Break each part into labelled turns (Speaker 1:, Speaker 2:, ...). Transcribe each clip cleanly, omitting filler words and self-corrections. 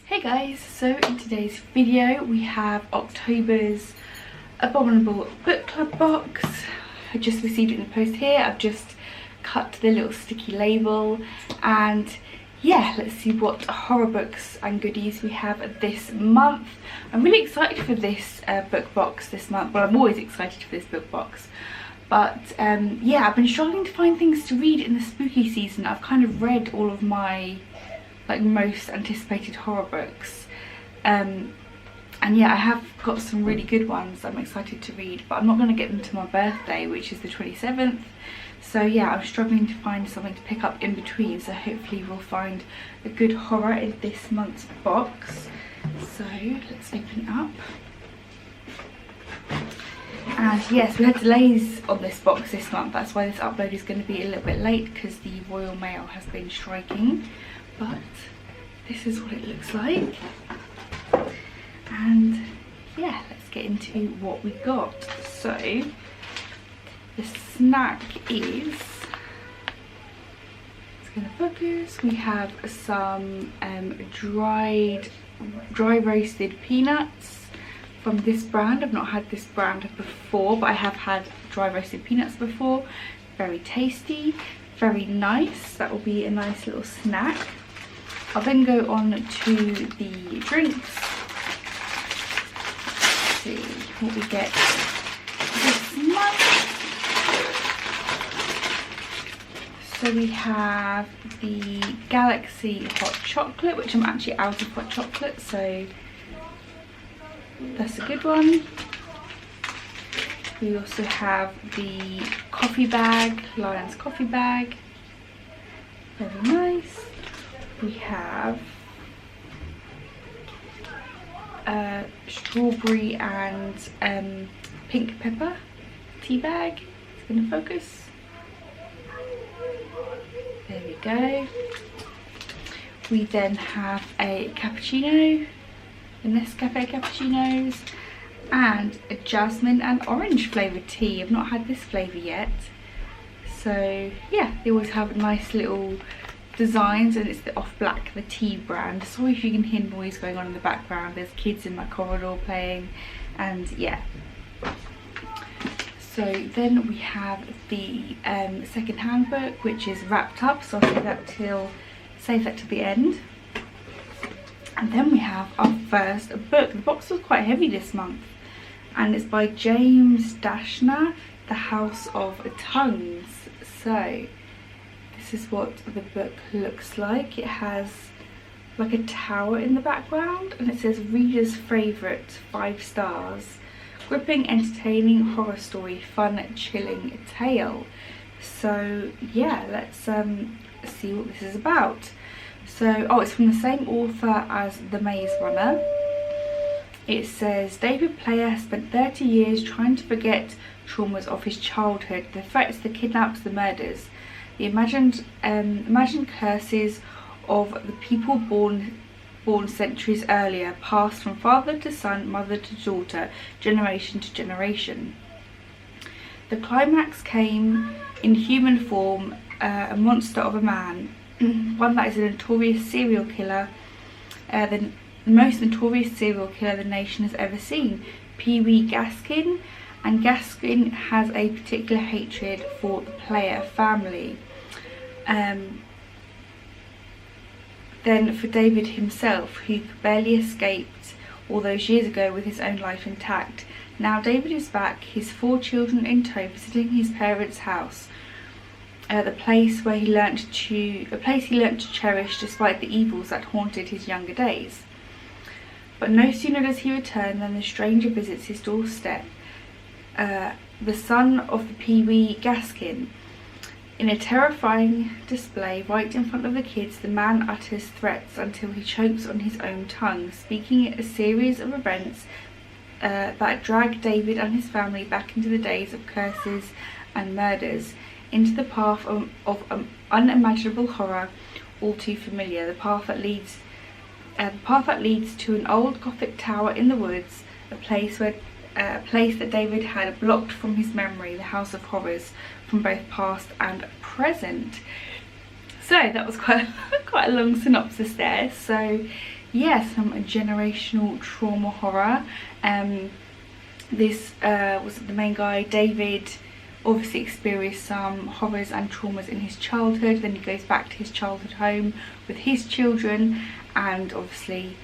Speaker 1: Hey guys, so in today's video we have October's Abominable book club box. I just received it in the post here. I've just cut the little sticky label and yeah, let's see what horror books and goodies we have this month. I'm really excited for this book box this month. Well, I'm always excited for this book box. But yeah, I've been struggling to find things to read in the spooky season. I've kind of read all of my most anticipated horror books. And yeah, I have got some really good ones I'm excited to read, but I'm not going to get them to my birthday, which is the 27th. So yeah, I'm struggling to find something to pick up in between, so hopefully we'll find a good horror in this month's box. So let's open it up. And yes, we had delays on this box this month. That's why this upload is going to be a little bit late, because the Royal Mail has been striking. But this is what it looks like. And yeah, let's get into what we got. So the snack is, it's going to focus. We have some dry roasted peanuts from this brand. I've not had this brand before, but I have had dry roasted peanuts before. Very tasty, very nice. That will be a nice little snack. I'll then go on to the drinks. Let's see what we get this month. So we have the Galaxy hot chocolate, which I'm actually out of hot chocolate, so that's a good one. We also have the coffee bag, Lion's coffee bag. Very nice. We have strawberry and pink pepper tea bag. It's going to focus. There we go. We then have a cappuccino, the Nescafe cappuccinos, and a jasmine and orange flavoured tea. I've not had this flavour yet. So yeah, they always have nice little designs, and it's the Off Black, the tea brand. Sorry if you can hear noise going on in the background. There's kids in my corridor playing, and yeah. So then we have the second-hand book, which is wrapped up, so I'll save that to the end. And then we have our first book. The box was quite heavy this month, and it's by James Dashner, The House of Tongues. So this is what the book looks like. It has like a tower in the background, and it says reader's favourite, 5 stars. Gripping, entertaining horror story, fun, chilling tale. So yeah, let's see what this is about. So, oh, it's from the same author as The Maze Runner. It says, David Player has spent 30 years trying to forget traumas of his childhood, the threats, the kidnaps, the murders, the imagined curses of the people born centuries earlier, passed from father to son, mother to daughter, generation to generation. The climax came in human form, a monster of a man, one that is a notorious serial killer, the most notorious serial killer the nation has ever seen, Pee Wee Gaskin, and Gaskin has a particular hatred for the Player family. Then for David himself, who barely escaped all those years ago with his own life intact. Now David is back, his 4 children in tow, visiting his parents' house, the place he learnt to cherish despite the evils that haunted his younger days. But no sooner does he return than the stranger visits his doorstep, the son of the Pee Wee Gaskin. In a terrifying display right in front of the kids, the man utters threats until he chokes on his own tongue, speaking a series of events that drag David and his family back into the days of curses and murders, into the path of unimaginable horror, all too familiar, the path that leads to an old Gothic tower in the woods, a place that David had blocked from his memory, the House of Horrors, from both past and present. So that was quite a long synopsis there. So yeah, some generational trauma horror. This was the main guy, David, obviously experienced some horrors and traumas in his childhood. Then he goes back to his childhood home with his children, and obviously,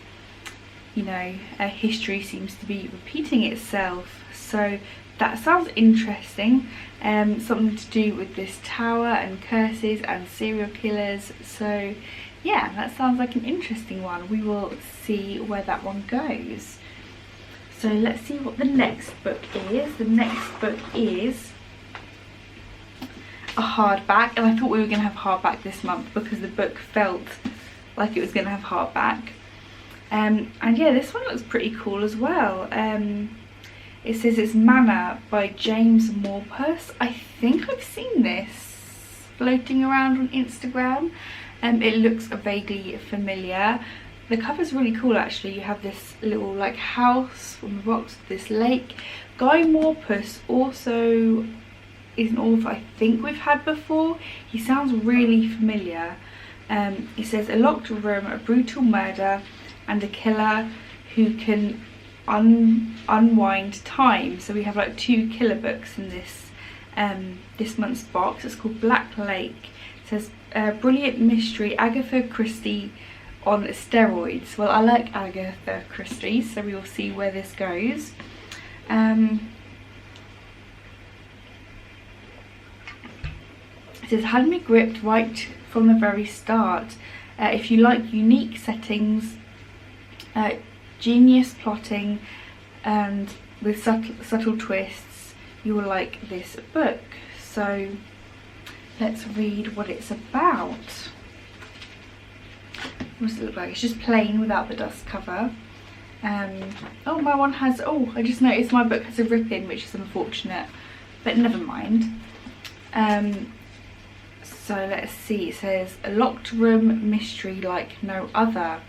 Speaker 1: you know, history seems to be repeating itself. So that sounds interesting. Something to do with this tower and curses and serial killers. So yeah, that sounds like an interesting one. We will see where that one goes. So let's see what the next book is. The next book is a hardback, and I thought we were going to have hardback this month because the book felt like it was going to have hardback. And yeah, this one looks pretty cool as well. It says it's Manor by James Morpus. I think I've seen this floating around on Instagram. It looks vaguely familiar. The cover's really cool actually. You have this little like house on the rocks of this lake. Guy Morpus also is an author I think we've had before. He sounds really familiar. It says a locked room, a brutal murder, and a killer who can unwind time. So we have like 2 killer books in this this month's box. It's called Black Lake. It says brilliant mystery, Agatha Christie on steroids. Well, I like Agatha Christie, so we will see where this goes. It says had me gripped right from the very start. If you like unique settings, genius plotting, and with subtle twists, you will like this book. So let's read what it's about. What does it look like? It's just plain without the dust cover. Oh, my one has, oh, I just noticed my book has a rip in, which is unfortunate, but never mind. So let's see, it says a locked room mystery like no other.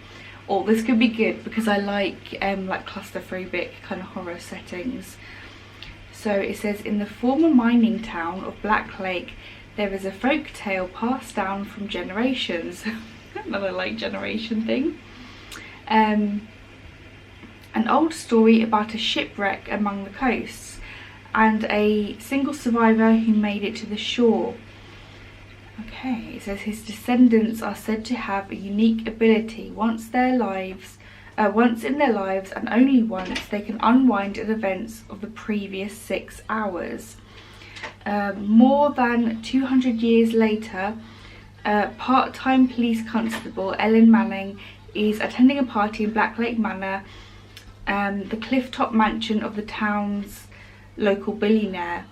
Speaker 1: Oh, this could be good because I like claustrophobic kind of horror settings. So it says in the former mining town of Black Lake, there is a folk tale passed down from generations. Another like generation thing. An old story about a shipwreck among the coasts and a single survivor who made it to the shore. Okay, it says his descendants are said to have a unique ability. Once in their lives and only once, they can unwind the events of the previous 6 hours. More than 200 years later, part-time police constable Ellen Manning is attending a party in Black Lake Manor, the cliff-top mansion of the town's local billionaire.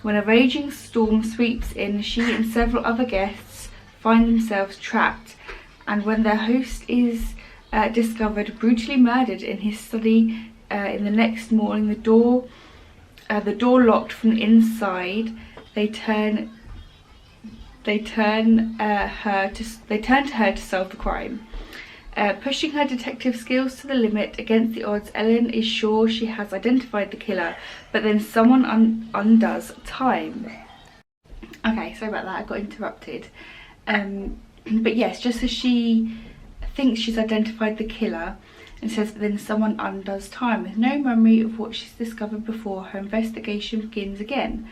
Speaker 1: When a raging storm sweeps in, she and several other guests find themselves trapped, and when their host is discovered brutally murdered in his study in the next morning, the door locked from the inside, they turn to her to solve the crime. Pushing her detective skills to the limit against the odds, Ellen is sure she has identified the killer, but then someone undoes time. Okay, sorry about that, I got interrupted. But yes, just as she thinks she's identified the killer, and says that then someone undoes time. With no memory of what she's discovered before, her investigation begins again,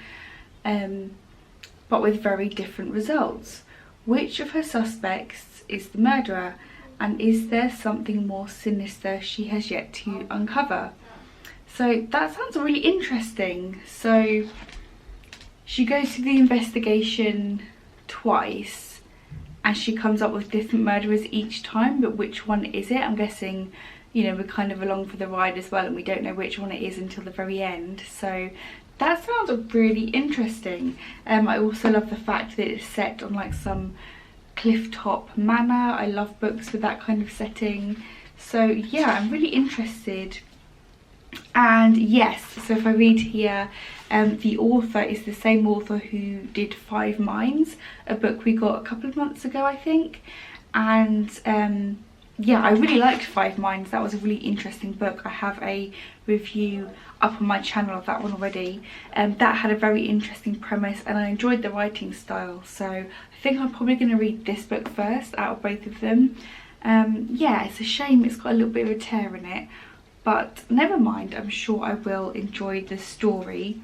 Speaker 1: but with very different results. Which of her suspects is the murderer? And is there something more sinister she has yet to uncover? So that sounds really interesting. So she goes through the investigation twice and she comes up with different murderers each time, but which one is it? I'm guessing, you know, we're kind of along for the ride as well, and we don't know which one it is until the very end. So that sounds really interesting. I also love the fact that it's set on like some cliff-top manor. I love books with that kind of setting. So yeah, I'm really interested. And yes, so if I read here, the author is the same author who did 5 Minds, a book we got a couple of months ago, I think. And yeah, I really liked 5 Minds. That was a really interesting book. I have a review up on my channel of that one already. That had a very interesting premise and I enjoyed the writing style. So I think I'm probably going to read this book first out of both of them. Yeah, it's a shame it's got a little bit of a tear in it, but never mind, I'm sure I will enjoy the story.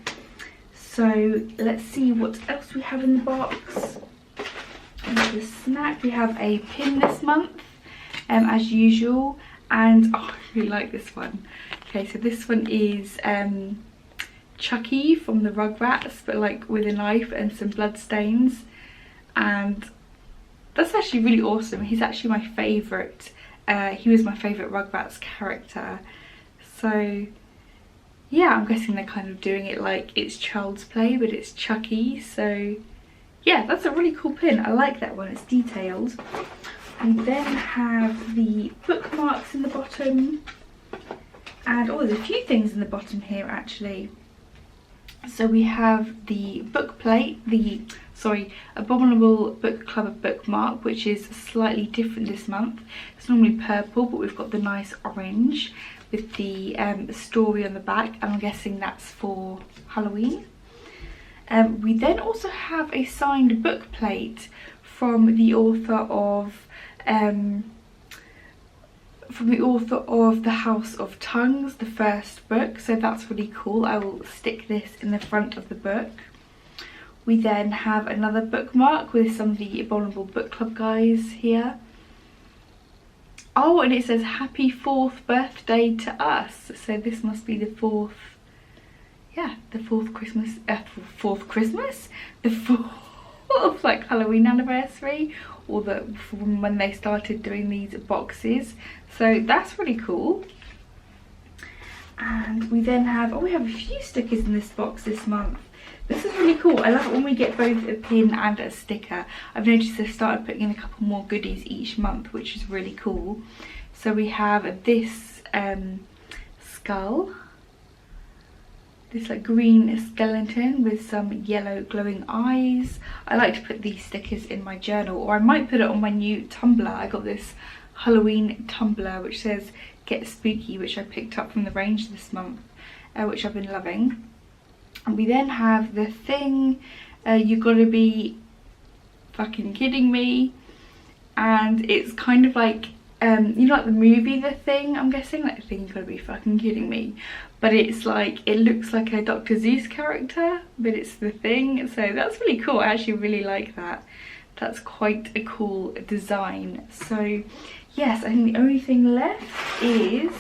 Speaker 1: So let's see what else we have in the box. The snack, we have a pin this month, as usual, and oh, I really like this one. Okay, so this one is Chucky from the Rugrats, but like with a knife and some blood stains, and that's actually really awesome. He's actually my favourite. He was my favourite Rugrats character. So yeah, I'm guessing they're kind of doing it like it's Child's Play, but it's Chucky. So yeah, that's a really cool pin. I like that one, it's detailed. We then have the bookmarks in the bottom. And oh, there's a few things in the bottom here actually. So we have the book plate, Abominable Book Club bookmark, which is slightly different this month. It's normally purple, but we've got the nice orange with the story on the back, and I'm guessing that's for Halloween. We then also have a signed book plate from the author of The House of Tongues, the first book, so that's really cool. I will stick this in the front of the book. We then have another bookmark with some of the Abominable Book Club guys here. Oh, and it says happy 4th birthday to us, so this must be the 4th, yeah, the 4th Christmas, the 4th like Halloween anniversary, or from when they started doing these boxes. So that's really cool. And we then have, oh, we have a few stickers in this box this month. This is really cool. I love it when we get both a pin and a sticker. I've noticed they've started putting in a couple more goodies each month, which is really cool. So we have this skull, this like green skeleton with some yellow glowing eyes. I like to put these stickers in my journal, or I might put it on my new tumbler. I got this Halloween tumbler which says Get Spooky, which I picked up from the range this month, which I've been loving. And we then have the thing, You Gotta Be Fucking Kidding Me, and it's kind of like you know, like the movie The Thing, I'm guessing, like The Thing, You Gotta Be Fucking Kidding Me, but it's like, it looks like a Dr. Seuss character, but it's The Thing, so that's really cool. I actually really like that. That's quite a cool design. So yes, I think the only thing left is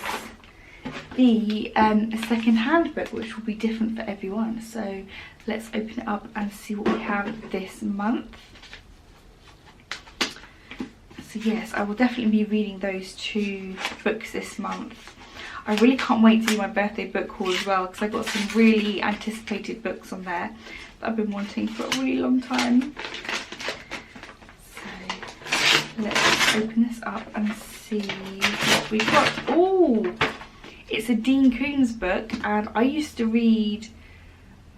Speaker 1: the second hand book, which will be different for everyone. So let's open it up and see what we have this month. So yes, I will definitely be reading those 2 books this month. I really can't wait to do my birthday book haul as well, because I've got some really anticipated books on there that I've been wanting for a really long time. So let's open this up and see what we've got. Oh, it's a Dean Koontz book, and I used to read,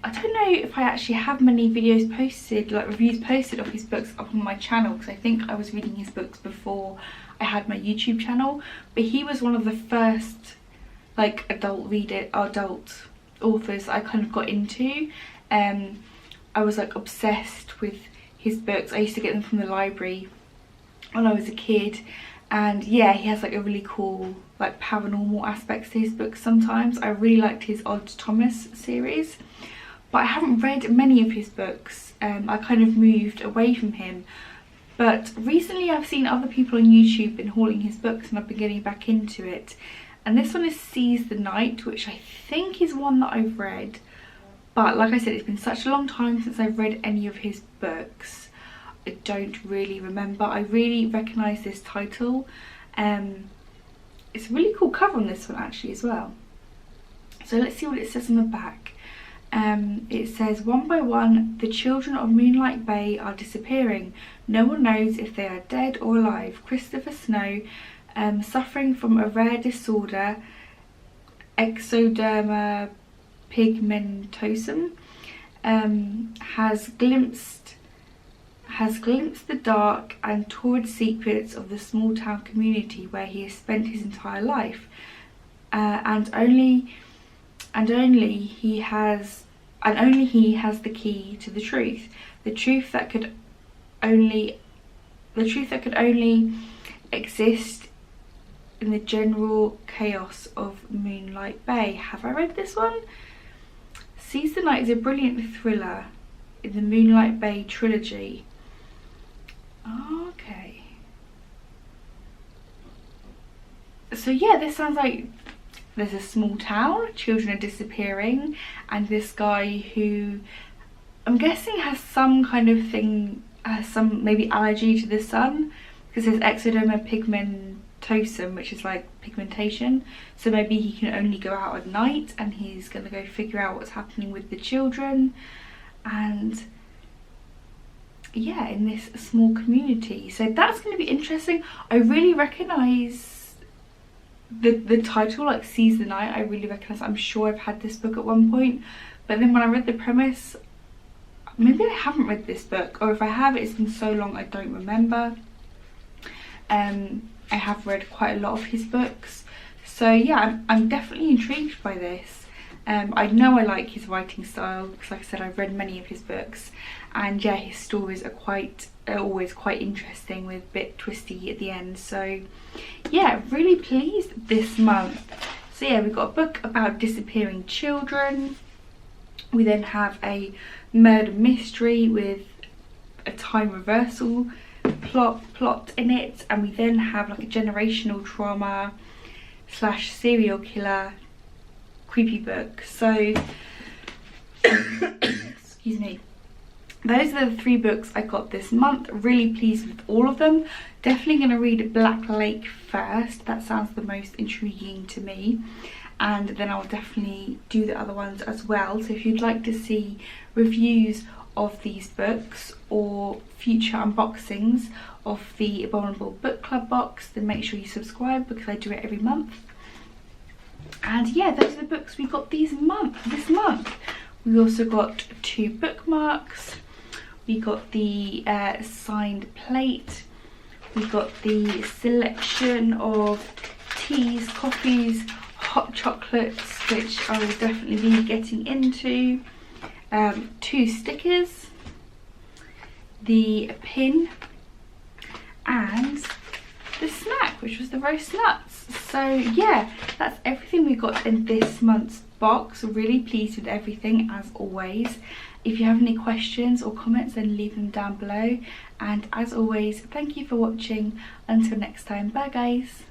Speaker 1: I don't know if I actually have many videos posted, like reviews posted of his books up on my channel, because I think I was reading his books before I had my YouTube channel, but he was one of the first like adult authors I kind of got into. I was like obsessed with his books. I used to get them from the library when I was a kid, and yeah, he has like a really cool like paranormal aspects to his books sometimes. I really liked his Odd Thomas series, but I haven't read many of his books. I kind of moved away from him, but recently I've seen other people on YouTube been hauling his books, and I've been getting back into it. And this one is Seize the Night, which I think is one that I've read, but like I said, it's been such a long time since I've read any of his books, I don't really remember. I really recognise this title. It's a really cool cover on this one actually as well. So let's see what it says on the back. It says, one by one, the children of Moonlight Bay are disappearing. No one knows if they are dead or alive. Christopher Snow, suffering from a rare disorder, ectoderma pigmentosum, has glimpsed the dark and torrid secrets of the small town community where he has spent his entire life, and only he has the key to the truth, the truth that could only exist in the general chaos of Moonlight Bay. Have I read this one? Seize the Night is a brilliant thriller in the Moonlight Bay trilogy. Okay. So yeah, this sounds like there's a small town, children are disappearing, and this guy who I'm guessing has some kind of thing, has some maybe allergy to the sun, because there's ectoderma pigmentosum, which is like pigmentation, so maybe he can only go out at night, and he's going to go figure out what's happening with the children. And yeah, in this small community, so that's going to be interesting. I really recognise the title, like Seize the Night. I really recognise, I'm sure I've had this book at one point, but then when I read the premise, maybe I haven't read this book, or if I have, it's been so long I don't remember. I have read quite a lot of his books, so yeah, I'm definitely intrigued by this. I know I like his writing style because, like I said, I've read many of his books, and yeah, his stories are always quite interesting with a bit twisty at the end. So yeah, really pleased this month. So yeah, we've got a book about disappearing children. We then have a murder mystery with a time reversal plot in it, and we then have like a generational trauma / serial killer creepy book. So excuse me, those are the 3 books I got this month. Really pleased with all of them. Definitely going to read Black Lake first, that sounds the most intriguing to me, and then I'll definitely do the other ones as well. So if you'd like to see reviews of these books or future unboxings of the Abominable Book Club box, then make sure you subscribe, because I do it every month. And yeah, those are the books we got this month. We also got 2 bookmarks. We got the signed plate. We got the selection of teas, coffees, hot chocolates, which I will definitely be getting into. 2 stickers, the pin, and the snack, which was the roast nuts. So yeah, that's everything we got in this month's box. Really pleased with everything as always. If you have any questions or comments, then leave them down below, and as always, thank you for watching. Until next time, bye guys.